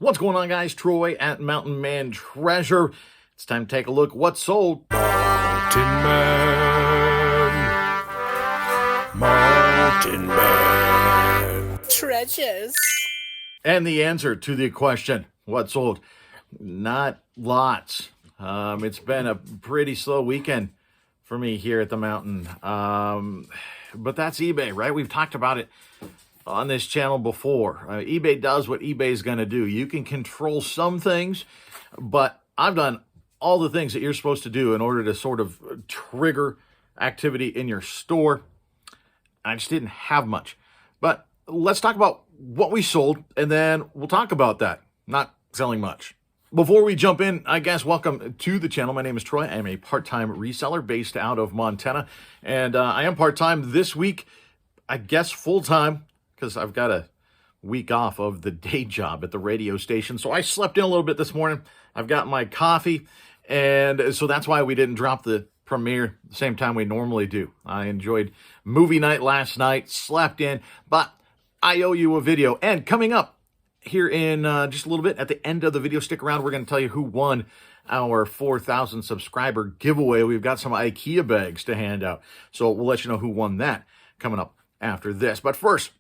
What's going on, guys? Troy at Mountain Man Treasure. It's time to take a look what's sold. Mountain Man Treasures. And the answer to the question, what's sold? Not lots. It's been a pretty slow weekend for me here at the mountain. But that's eBay, right? We've talked about it on this channel before. eBay does what eBay is going to do. You can control some things, but I've done all the things that you're supposed to do in order to sort of trigger activity in your store. I just didn't have much. But let's talk about what we sold, and then we'll talk about that. Not selling much. Before we jump in, I guess, welcome to the channel. My name is Troy. I am a part-time reseller based out of Montana, and I am part-time this week, I guess full-time, because I've got a week off of the day job at the radio station. So I slept in a little bit this morning. I've got my coffee, and so that's why we didn't drop the premiere the same time we normally do. I enjoyed movie night last night, slept in, but I owe you a video. And coming up here in just a little bit, at the end of the video, stick around. We're going to tell you who won our 4,000 subscriber giveaway. We've got some IKEA bags to hand out. So we'll let you know who won that coming up after this. But first,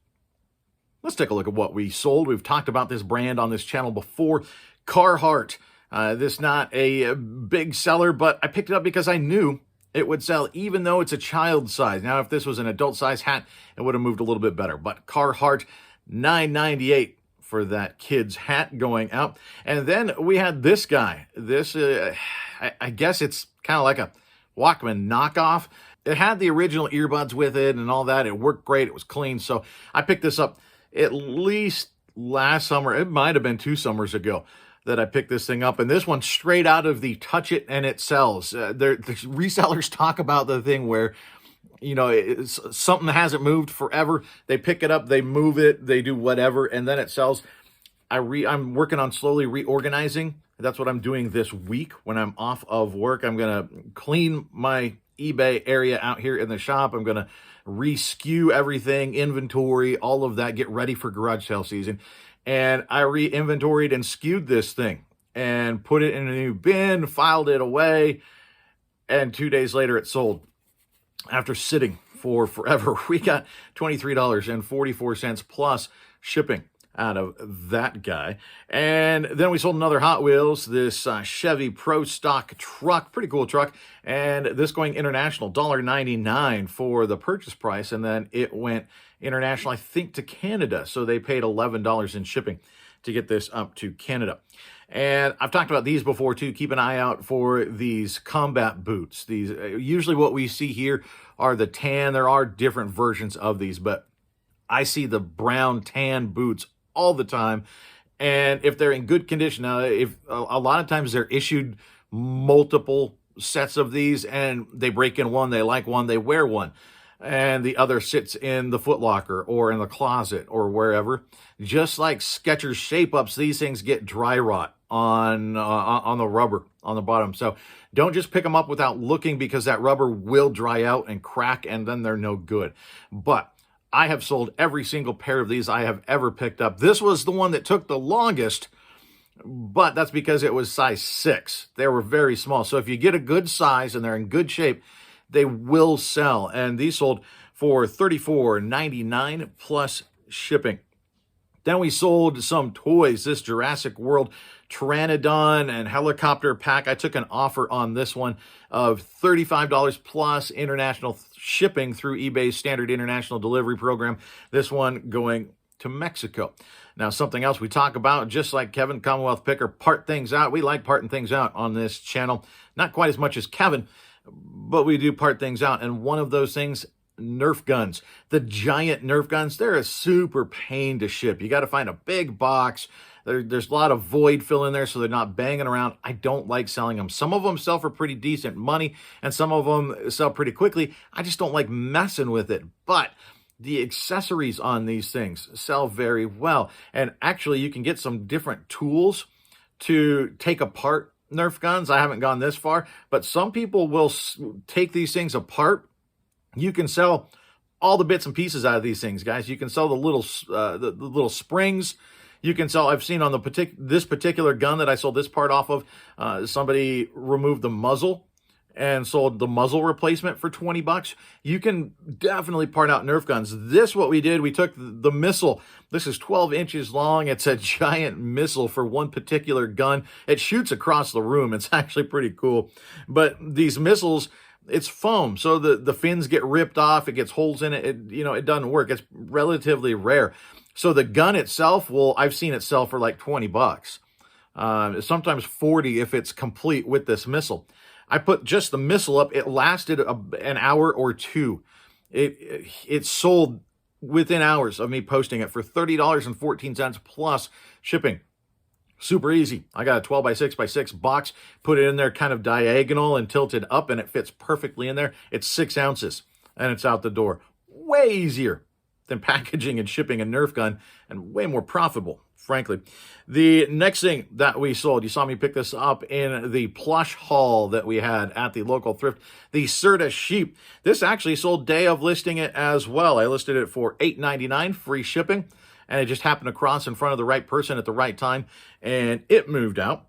let's take a look at what we sold. We've talked about this brand on this channel before. Carhartt. This not a big seller, but I picked it up because I knew it would sell, even though it's a child size. Now, if this was an adult size hat, it would have moved a little bit better. But Carhartt, $9.98 for that kid's hat going out. And then we had this guy. This, I guess it's kind of like a Walkman knockoff. It had the original earbuds with it and all that. It worked great. It was clean. So I picked this up at least last summer. It might have been 2 summers ago that I picked this thing up. And this one straight out of the touch it and it sells. The resellers talk about the thing where, you know, it's something that hasn't moved forever. They pick it up, they move it, they do whatever, and then it sells. I'm working on slowly reorganizing. That's what I'm doing this week when I'm off of work. I'm going to clean my eBay area out here in the shop. I'm going to re-skew everything, inventory, all of that, get ready for garage sale season. And I re-inventoried and skewed this thing and put it in a new bin, filed it away, and 2 days later it sold. After sitting for forever, we got $23.44 plus shipping out of that guy. And then we sold another Hot Wheels, this Chevy Pro Stock truck, pretty cool truck, and this going international, $1.99 for the purchase price, and then it went international, I think, to Canada, so they paid $11 in shipping to get this up to Canada. And I've talked about these before too. Keep an eye out for these combat boots. These usually what we see here are the tan. There are different versions of these, but I see the brown tan boots all the time. And if they're in good condition, now, if a lot of times they're issued multiple sets of these and they break in one, they like one, they wear one, and the other sits in the Foot Locker or in the closet or wherever. Just like Skechers shape-ups, these things get dry rot on the rubber on the bottom. So don't just pick them up without looking, because that rubber will dry out and crack, and then they're no good. But I have sold every single pair of these I have ever picked up. This was the one that took the longest, but that's because it was size 6. They were very small. So if you get a good size and they're in good shape, they will sell. And these sold for $34.99 plus shipping. Then we sold some toys. This Jurassic World Pteranodon and helicopter pack. I took an offer on this one of $35 plus international shipping through eBay's standard international delivery program. This one going to Mexico. Now, something else we talk about, just like Kevin, Commonwealth Picker, part things out. We like parting things out on this channel. Not quite as much as Kevin, but we do part things out. And one of those things, Nerf guns. The giant Nerf guns, they're a super pain to ship. You got to find a big box. There's a lot of void fill in there, so they're not banging around. I don't like selling them. Some of them sell for pretty decent money, and some of them sell pretty quickly. I just don't like messing with it. But the accessories on these things sell very well. And actually, you can get some different tools to take apart Nerf guns. I haven't gone this far, but some people will take these things apart. You can sell all the bits and pieces out of these things, guys. You can sell the little springs. You can sell. I've seen on this particular gun that I sold this part off of, somebody removed the muzzle and sold the muzzle replacement for $20. You can definitely part out Nerf guns. What we did, we took the missile. This is 12 inches long. It's a giant missile for one particular gun. It shoots across the room. It's actually pretty cool. But these missiles, it's foam, so the fins get ripped off. It gets holes in it. It doesn't work. It's relatively rare. So the gun itself, I've seen it sell for like $20. Sometimes 40 if it's complete with this missile. I put just the missile up. It lasted an hour or two. It sold within hours of me posting it for $30.14 plus shipping. Super easy. I got a 12 by 6 by 6 box, put it in there kind of diagonal and tilted up, and it fits perfectly in there. It's 6 ounces, and it's out the door. Way easier than packaging and shipping a Nerf gun, and way more profitable, frankly. The next thing that we sold, you saw me pick this up in the Plush haul that we had at the local thrift, the Serta sheep. This actually sold day of listing it as well. I listed it for $8.99, free shipping, and it just happened to cross in front of the right person at the right time, and it moved out.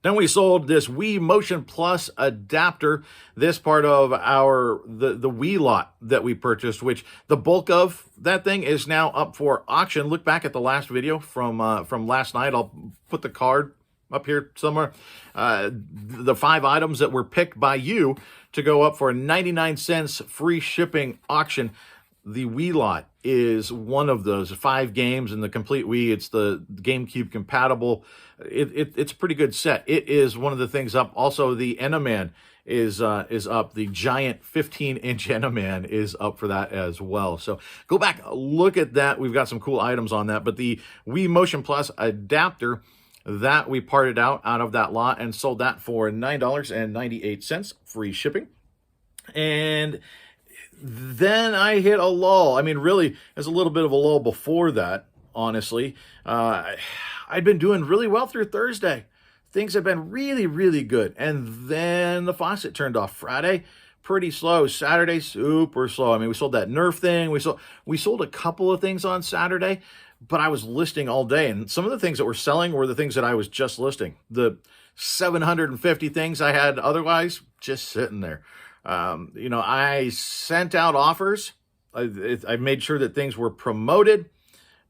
Then we sold this Wii Motion Plus adapter, this part of the Wii lot that we purchased, which the bulk of that thing is now up for auction. Look back at the last video from last night. I'll put the card up here somewhere. The 5 items that were picked by you to go up for 99 cents free shipping auction. The Wii lot is one of those 5 games in the complete Wii. It's the GameCube compatible. It's a pretty good set. It is one of the things up. Also, the Enaman is up. The giant 15-inch Enaman is up for that as well. So go back, look at that. We've got some cool items on that. But the Wii Motion Plus adapter that we parted out of that lot and sold that for $9.98 free shipping. And then I hit a lull. I mean, really, there's a little bit of a lull before that, honestly. I'd been doing really well through Thursday. Things have been really, really good. And then the faucet turned off. Friday, pretty slow. Saturday, super slow. I mean, we sold that Nerf thing. We sold a couple of things on Saturday, but I was listing all day. And some of the things that were selling were the things that I was just listing. The 750 things I had otherwise just sitting there. I sent out offers. I made sure that things were promoted.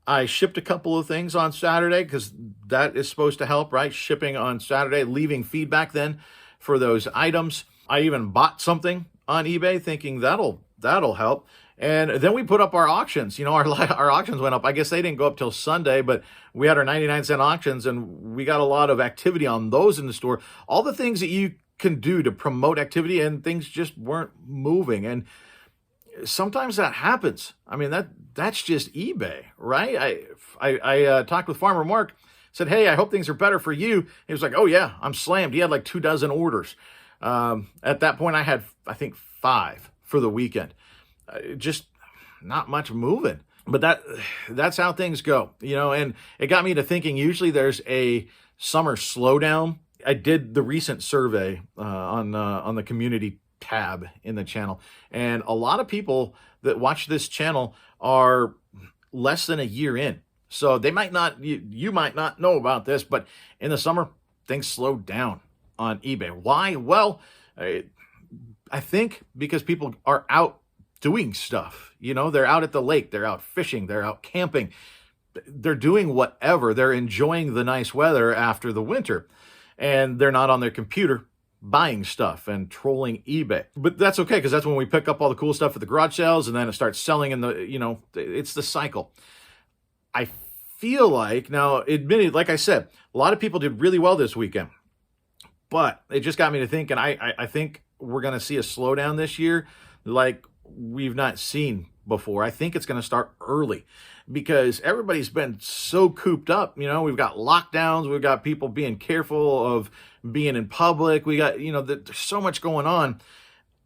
I shipped a couple of things on Saturday because that is supposed to help, right? Shipping on Saturday, leaving feedback then for those items. I even bought something on eBay thinking that'll help. And then we put up our auctions. Our auctions went up. I guess they didn't go up till Sunday, but we had our 99-cent auctions, and we got a lot of activity on those in the store. All the things that you can do to promote activity, and things just weren't moving. And sometimes that happens. I mean, that's just eBay, right? I talked with Farmer Mark, said, hey, I hope things are better for you. He was like, oh yeah, I'm slammed. He had like 24 orders. At that point I had, I think, 5 for the weekend. Just not much moving. But that's how things go, and it got me to thinking, usually there's a summer slowdown. I did the recent survey on the community tab in the channel, and a lot of people that watch this channel are less than a year in. So they might not, you might not know about this, but in the summer, things slow down on eBay. Why? Well, I think because people are out doing stuff. They're out at the lake, they're out fishing, they're out camping, they're doing whatever. They're enjoying the nice weather after the winter, and they're not on their computer buying stuff and trolling eBay. But that's okay, because that's when we pick up all the cool stuff at the garage sales, and then it starts selling in it's the cycle. I feel like, now, admitted, like I said, a lot of people did really well this weekend, but it just got me to thinking, I think we're going to see a slowdown this year like we've not seen before. I think it's going to start early because everybody's been so cooped up. We've got lockdowns. We've got people being careful of being in public. We got, there's so much going on.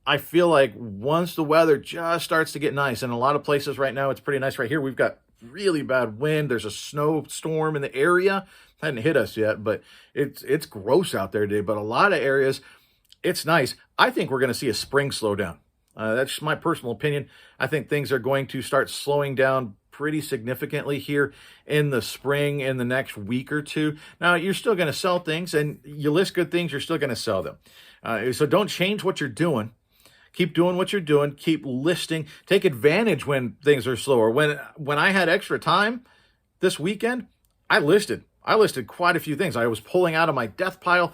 I feel like once the weather just starts to get nice, and a lot of places right now, it's pretty nice. Right here, we've got really bad wind. There's a snowstorm in the area. Hadn't hit us yet, but it's gross out there today. But a lot of areas, it's nice. I think we're going to see a spring slowdown. That's my personal opinion. I think things are going to start slowing down pretty significantly here in the spring, in the next week or two. Now, you're still going to sell things, and you list good things, you're still going to sell them. So don't change what you're doing. Keep doing what you're doing. Keep listing. Take advantage when things are slower. When I had extra time this weekend, I listed quite a few things. I was pulling out of my death pile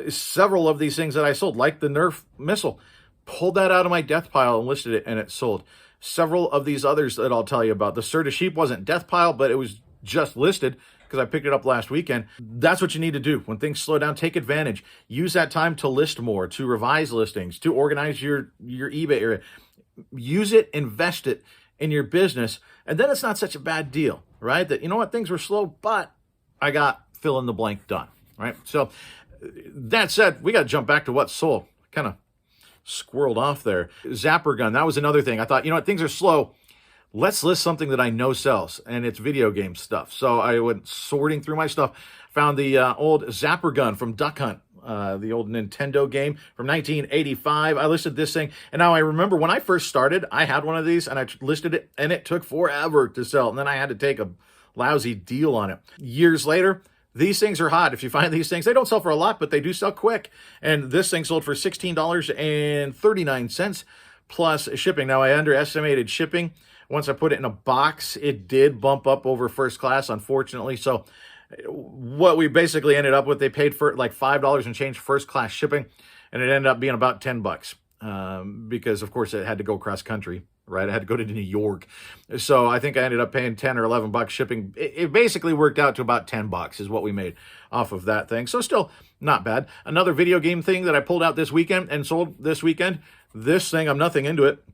several of these things that I sold, like the Nerf missile. Pulled that out of my death pile and listed it, and it sold. Several of these others that I'll tell you about. The Sturda sheep wasn't death pile, but it was just listed because I picked it up last weekend. That's what you need to do. When things slow down, take advantage. Use that time to list more, to revise listings, to organize your eBay area. Use it, invest it in your business, and then it's not such a bad deal, right? That, you know what, things were slow, but I got fill in the blank done, right? So that said, we got to jump back to what sold. Kind of squirreled off there. Zapper gun, that was another thing. I thought, you know what, things are slow. Let's list something that I know sells, and it's video game stuff. So I went sorting through my stuff, found the old Zapper gun from Duck Hunt, the old Nintendo game from 1985. I listed this thing, and now I remember when I first started, I had one of these, and I listed it, and it took forever to sell, and then I had to take a lousy deal on it. Years later, these things are hot. If you find these things, they don't sell for a lot, but they do sell quick. And this thing sold for $16.39 plus shipping. Now, I underestimated shipping. Once I put it in a box, it did bump up over first class, unfortunately. So what we basically ended up with, they paid for like $5 and change first class shipping, and it ended up being about $10 because, of course, it had to go cross country. Right, I had to go to New York, so I think I ended up paying $10 or $11 shipping. It basically worked out to about $10 is what we made off of that thing. So still not bad. Another video game thing that I pulled out this weekend and sold this weekend. This thing, I'm nothing into it.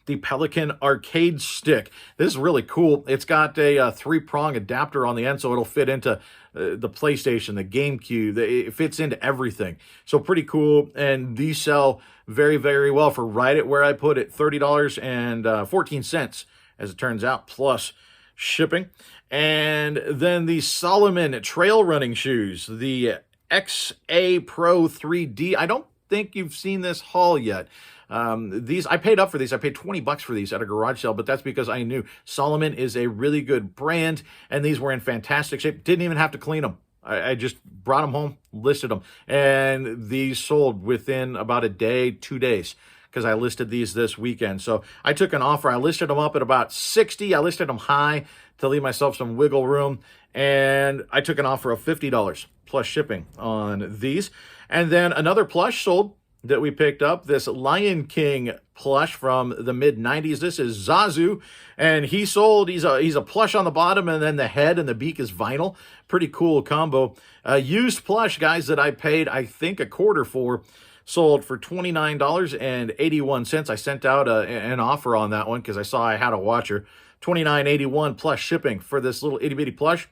The Pelican arcade stick. This is really cool. It's got a 3-prong adapter on the end, so it'll fit into the PlayStation, the GameCube. It fits into everything. So pretty cool. And these sell very, very well for right at where I put it, $30.14, as it turns out, plus shipping. And then the Solomon trail running shoes, the XA Pro 3D. I don't think you've seen this haul yet. These, I paid up for these. I paid $20 for these at a garage sale, but that's because I knew Solomon is a really good brand, and these were in fantastic shape. Didn't even have to clean them. I just brought them home, listed them, and these sold within about a day, 2 days, because I listed these this weekend. So I took an offer. I listed them up at about 60. I listed them high to leave myself some wiggle room, and I took an offer of $50 plus shipping on these. And then another plush sold that we picked up, this Lion King plush from the mid-90s. This is Zazu, and he sold, he's a plush on the bottom, and then the head and the beak is vinyl. Pretty cool combo. Used plush, guys, that I paid, I think, a quarter for, sold for $29.81. I sent out an offer on that one because I saw I had a watcher. $29.81 plus shipping for this little itty-bitty plush.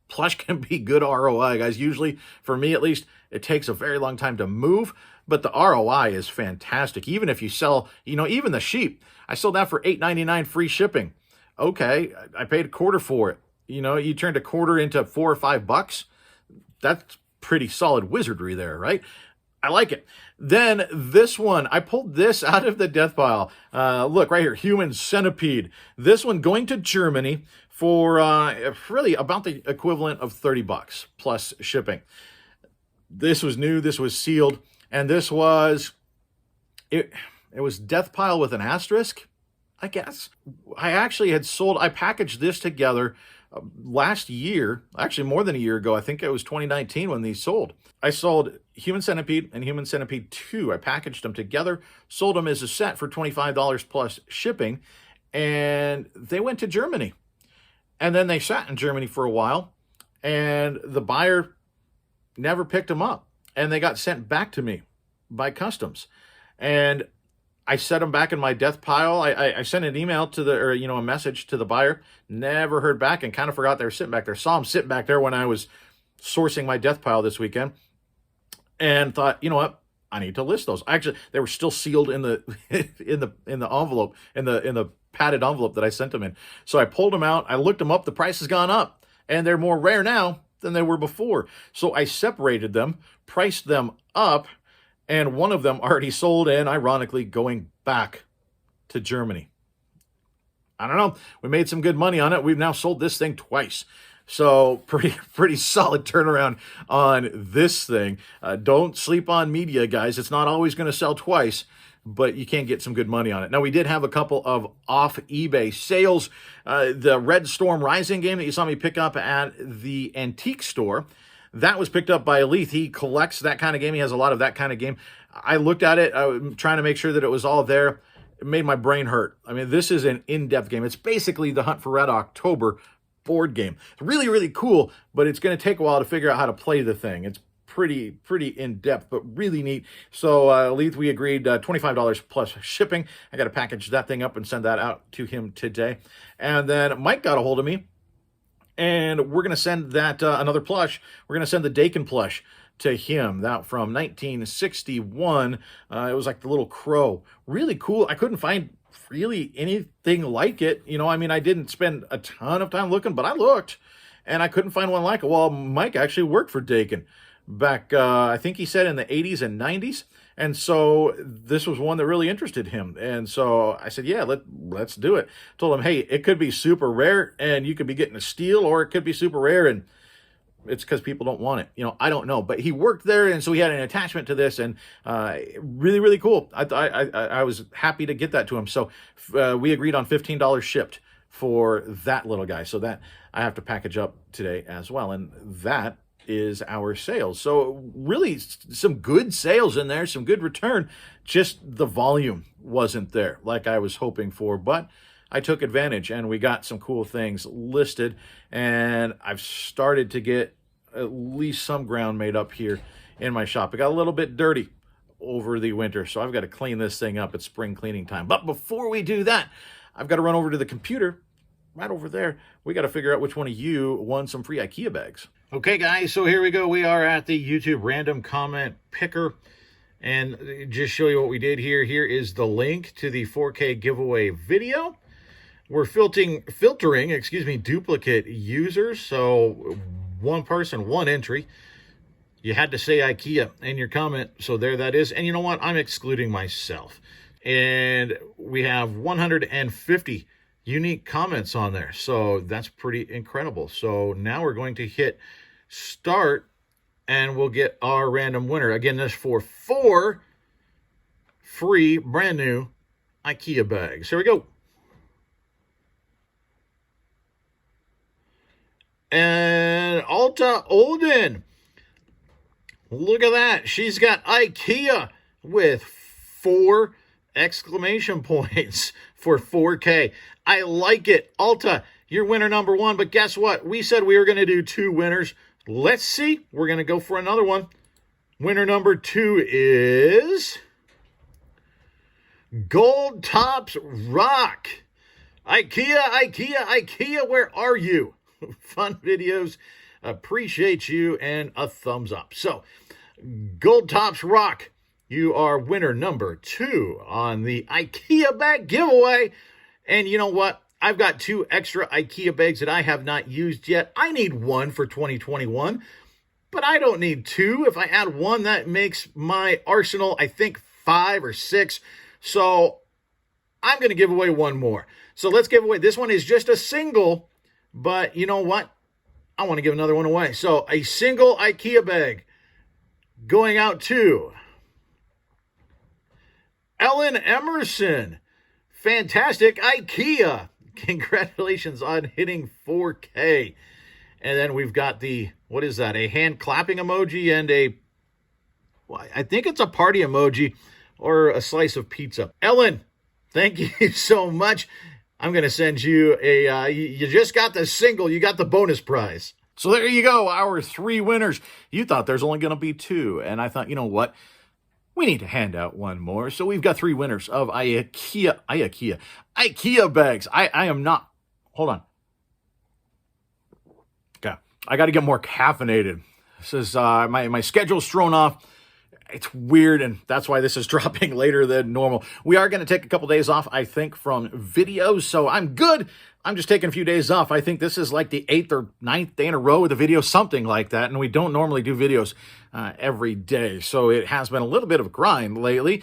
Plush can be good ROI, guys. Usually, for me at least, it takes a very long time to move, but the ROI is fantastic. Even if you sell, even the sheep, I sold that for $8.99 free shipping. Okay, I paid a quarter for it. You turned a quarter into $4 or $5. That's pretty solid wizardry there, right? I like it. Then this one, I pulled this out of the death pile. Look right here, human centipede. This one going to Germany for really about the equivalent of $30 plus shipping. This was new, this was sealed, and this was, it was death pile with an asterisk, I guess. I actually had sold, I packaged this together last year, actually more than a year ago. I think it was 2019 when these sold. I sold Human Centipede and Human Centipede 2. I packaged them together, sold them as a set for $25 plus shipping, and they went to Germany. And then they sat in Germany for a while, and the buyer never picked them up, and they got sent back to me by customs. And I set them back in my death pile. I sent an email to a message to the buyer, never heard back, and kind of forgot they were sitting back there. Saw them sitting back there when I was sourcing my death pile this weekend, and thought, you know what, I need to list those. Actually, they were still sealed in the in the envelope, in the padded envelope that I sent them in. So I pulled them out. I looked them up. The price has gone up, and they're more rare now than they were before. So I separated them, priced them up, and one of them already sold and ironically going back to Germany. I don't know. We made some good money on it. We've now sold this thing twice. So pretty solid turnaround on this thing. Don't sleep on media, guys. It's not always going to sell twice, but you can get some good money on it. Now, we did have a couple of off eBay sales. The Red Storm Rising game that you saw me pick up at the antique store, that was picked up by Leith. He collects that kind of game. He has a lot of that kind of game. I looked at it, trying to make sure that it was all there. It made my brain hurt. I mean, this is an in-depth game. It's basically the Hunt for Red October board game. It's really, really cool, but it's going to take a while to figure out how to play the thing. It's pretty in-depth, but really neat. So, Leith, we agreed $25 plus shipping. I got to package that thing up and send that out to him today. And then Mike got a hold of me, and we're going to send that another plush. We're going to send the Dakin plush to him. That from 1961. It was like the little crow. Really cool. I couldn't find really anything like it. You know, I mean, I didn't spend a ton of time looking, but I looked, and I couldn't find one like it. Well, Mike actually worked for Dakin back, I think he said in the 80s and 90s. And so this was one that really interested him. And so I said, yeah, let's do it. Told him, hey, it could be super rare and you could be getting a steal, or it could be super rare and it's because people don't want it. You know, I don't know. But he worked there, and so he had an attachment to this, and really, really cool. I was happy to get that to him. So we agreed on $15 shipped for that little guy. So that I have to package up today as well. And that is our sales. So really some good sales in there, some good return. Just the volume wasn't there like I was hoping for, but I took advantage and we got some cool things listed, and I've started to get at least some ground made up here in my shop. It got a little bit dirty over the winter, so I've got to clean this thing up. It's spring cleaning time. But before we do that, I've got to run over to the computer right over there. We got to figure out which one of you won some free IKEA bags. Okay, guys, so here we go. We are at the YouTube random comment picker. And just show you what we did here. Here is the link to the 4K giveaway video. We're filtering, duplicate users. So one person, one entry. You had to say IKEA in your comment. So there that is. And you know what? I'm excluding myself. And we have 150 unique comments on there. So that's pretty incredible. So now we're going to hit start and we'll get our random winner. Again, this for 4 free brand new IKEA bags. Here we go. And Alta Olden. Look at that. She's got IKEA with 4 exclamation points for 4K. I like it. Alta, you're winner number 1. But guess what? We said we were going to do 2 winners. Let's see. We're going to go for another one. Winner number 2 is Gold Tops Rock. IKEA, where are you? Fun videos. Appreciate you, and a thumbs up. So, Gold Tops Rock, you are winner number 2 on the IKEA bag giveaway. And you know what? I've got 2 extra IKEA bags that I have not used yet. I need 1 for 2021, but I don't need 2. If I add 1, that makes my arsenal, I think, 5 or 6. So I'm going to give away 1 more. So let's give away. This one is just a single, but you know what? I want to give another one away. So a single IKEA bag going out to Ellen Emerson. Fantastic IKEA. Congratulations on hitting 4K. And then we've got the, what is that? A hand clapping emoji and I think it's a party emoji or a slice of pizza. Ellen, thank you so much. I'm going to send you you just got the single, you got the bonus prize. So there you go, our 3 winners. You thought there's only going to be 2. And I thought, you know what? We need to hand out 1 more. So we've got 3 winners of IKEA bags. I am not, hold on. Okay, I got to get more caffeinated. This is, my schedule's thrown off. It's weird, and that's why this is dropping later than normal. We are going to take a couple days off, I think, from videos, so I'm good. I'm just taking a few days off. I think this is like the 8th or 9th day in a row with a video, something like that, and we don't normally do videos every day, so it has been a little bit of a grind lately,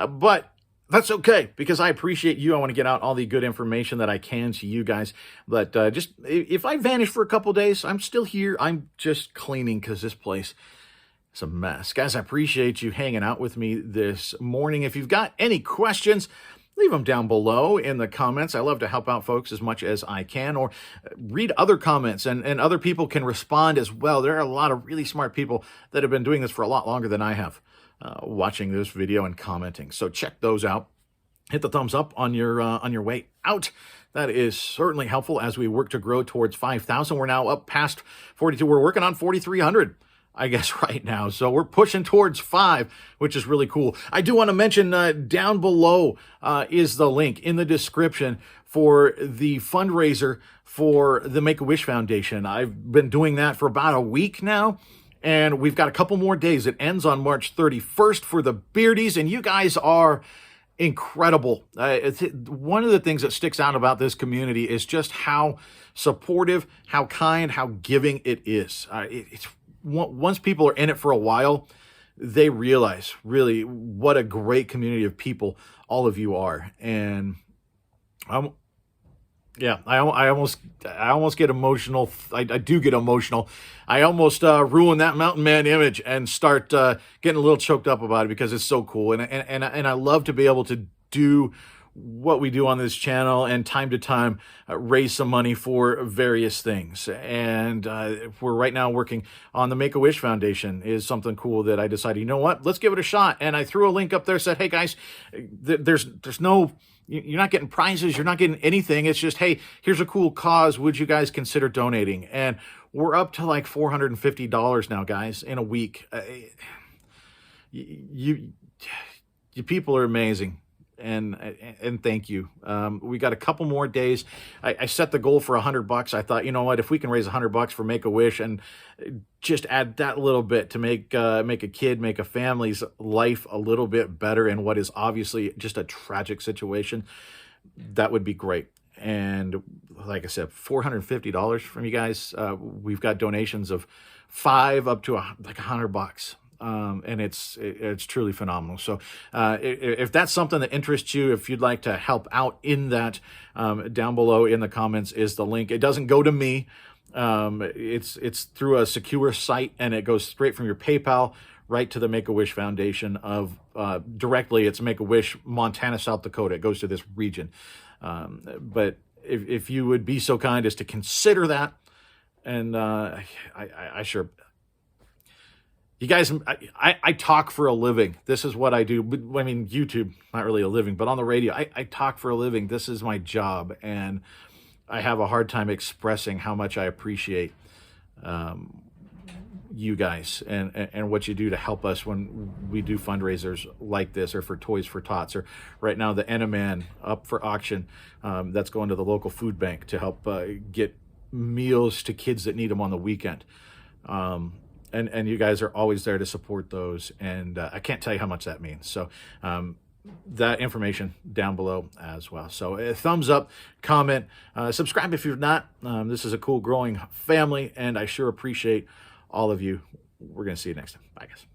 but That's okay, because I appreciate you. I want to get out all the good information that I can to you guys. But just if I vanish for a couple days, I'm still here. I'm just cleaning because this place is a mess. Guys, I appreciate you hanging out with me this morning. If you've got any questions, leave them down below in the comments. I love to help out folks as much as I can, or read other comments, and other people can respond as well. There are a lot of really smart people that have been doing this for a lot longer than I have, watching this video and commenting. So check those out. Hit the thumbs up on your way out. That is certainly helpful as we work to grow towards 5,000. We're now up past 42. We're working on 4,300. I guess right now. So we're pushing towards 5, which is really cool. I do want to mention down below is the link in the description for the fundraiser for the Make-A-Wish Foundation. I've been doing that for about a week now, and we've got a couple more days. It ends on March 31st for the Beardies, and you guys are incredible. One of the things that sticks out about this community is just how supportive, how kind, how giving it is. Once people are in it for a while, they realize really what a great community of people all of you are. And I almost get emotional. I do get emotional. I almost ruin that mountain man image and start getting a little choked up about it, because it's so cool. And I love to be able to do what we do on this channel, and time to time raise some money for various things. And we're right now working on the Make-A-Wish Foundation. Is something cool that I decided, you know what, let's give it a shot. And I threw a link up there, said, hey guys, there's no, you're not getting prizes, you're not getting anything. It's just, hey, here's a cool cause. Would you guys consider donating? And we're up to like $450 now, guys, in a week. You people are amazing. And thank you. We got a couple more days. I set the goal for $100. I thought, you know what, if we can raise $100 for Make-A-Wish and just add that little bit to make a family's life a little bit better in what is obviously just a tragic situation, that would be great. And like I said, $450 from you guys. We've got donations of $5 up to like $100. And it's truly phenomenal. So if that's something that interests you, if you'd like to help out in that, down below in the comments is the link. It doesn't go to me. It's through a secure site, and it goes straight from your PayPal right to the Make-A-Wish Foundation of directly. It's Make-A-Wish, Montana, South Dakota. It goes to this region. But if you would be so kind as to consider that, and I sure... You guys, I talk for a living. This is what I do. I mean, YouTube, not really a living, but on the radio, I talk for a living. This is my job, and I have a hard time expressing how much I appreciate you guys and what you do to help us when we do fundraisers like this, or for Toys for Tots, or right now the Enaman up for auction. That's going to the local food bank to help get meals to kids that need them on the weekend. And you guys are always there to support those, and I can't tell you how much that means. So that information down below as well. So a thumbs up, comment, subscribe if you're not. This is a cool growing family, and I sure appreciate all of you. We're going to see you next time. Bye, guys.